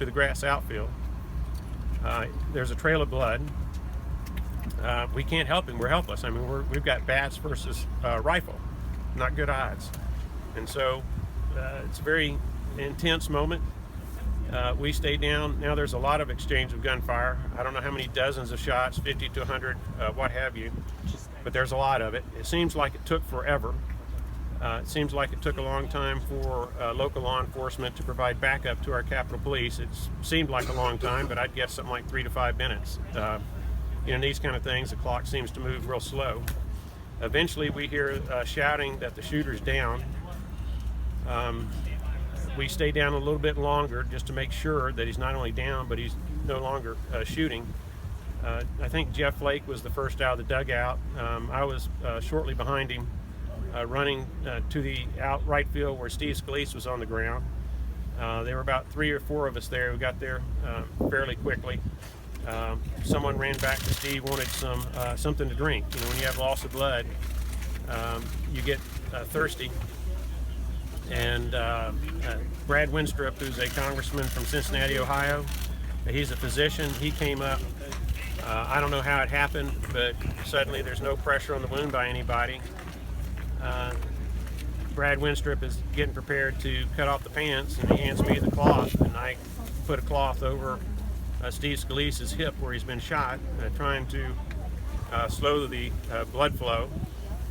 to the grass outfield. There's a trail of blood. We can't help him. We're helpless. I mean, we've got bats versus rifle. Not good odds. And so it's a very intense moment. We stay down. Now there's a lot of exchange of gunfire. I don't know how many dozens of shots, 50 to 100, what have you, but there's a lot of it. It seems like it took forever. It seems like it took a long time for local law enforcement to provide backup to our Capitol Police. It seemed like a long time, but I'd guess something like 3 to 5 minutes. In these kind of things, the clock seems to move real slow. Eventually, we hear shouting that the shooter's down. We stay down a little bit longer just to make sure that he's not only down, but he's no longer shooting. I think Jeff Lake was the first out of the dugout. I was shortly behind him, running to the out right field where Steve Scalise was on the ground. There were about 3 or 4 of us there. We got there fairly quickly. Someone ran back to Steve, wanted something to drink. You know, when you have loss of blood, you get thirsty. And Brad Winstrup, who's a congressman from Cincinnati, Ohio, he's a physician. He came up. I don't know how it happened, but suddenly there's no pressure on the wound by anybody. Brad Winstrup is getting prepared to cut off the pants, and he hands me the cloth, and I put a cloth over Steve Scalise's hip where he's been shot, trying to slow the blood flow,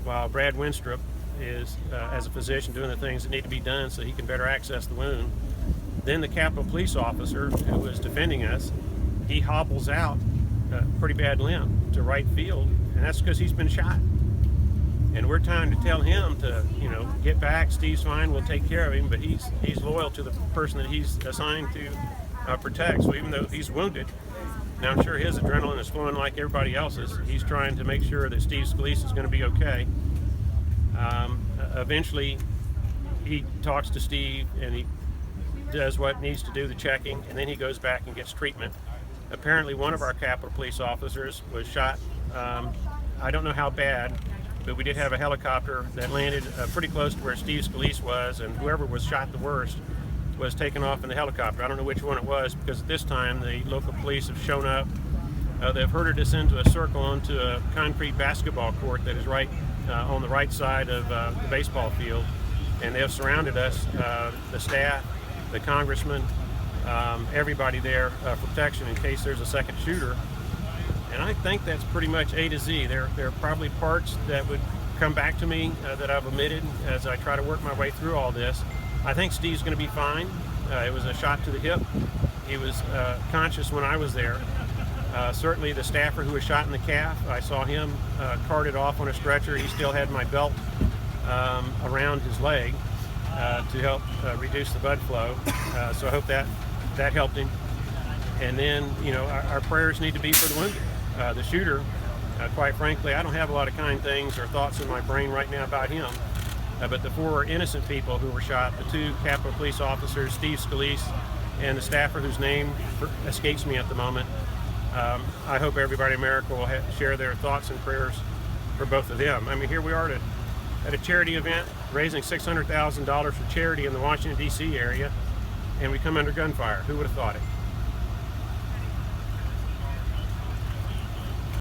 while Brad Winstrup is, as a physician, doing the things that need to be done so he can better access the wound. Then the Capitol Police officer who was defending us, he hobbles out a pretty bad limp to right field, and that's because he's been shot. And we're trying to tell him to, you know, get back, Steve's fine, we'll take care of him, but he's loyal to the person that he's assigned to protect. So even though he's wounded, now I'm sure his adrenaline is flowing like everybody else's. He's trying to make sure that Steve Scalise is going to be okay. Eventually, he talks to Steve and he does what needs to do, the checking, and then he goes back and gets treatment. Apparently, one of our Capitol Police officers was shot. I don't know how bad, but we did have a helicopter that landed pretty close to where Steve Scalise was, and whoever was shot the worst was taken off in the helicopter. I don't know which one it was, because at this time the local police have shown up. They've herded us into a circle onto a concrete basketball court that is right on the right side of the baseball field, and they have surrounded us, the staff, the congressmen, everybody there for protection in case there's a second shooter. And I think that's pretty much A to Z. There are probably parts that would come back to me that I've omitted as I try to work my way through all this. I think Steve's going to be fine. It was a shot to the hip. He was conscious when I was there. Certainly the staffer who was shot in the calf, I saw him carted off on a stretcher. He still had my belt around his leg to help reduce the blood flow. So I hope that helped him. And then, you know, our prayers need to be for the wounded. The shooter, quite frankly, I don't have a lot of kind things or thoughts in my brain right now about him. But the 4 innocent people who were shot, the 2 Capitol Police officers, Steve Scalise, and the staffer whose name escapes me at the moment, I hope everybody in America will share their thoughts and prayers for both of them. I mean, here we are at a charity event, raising $600,000 for charity in the Washington, D.C. area, and we come under gunfire. Who would have thought it?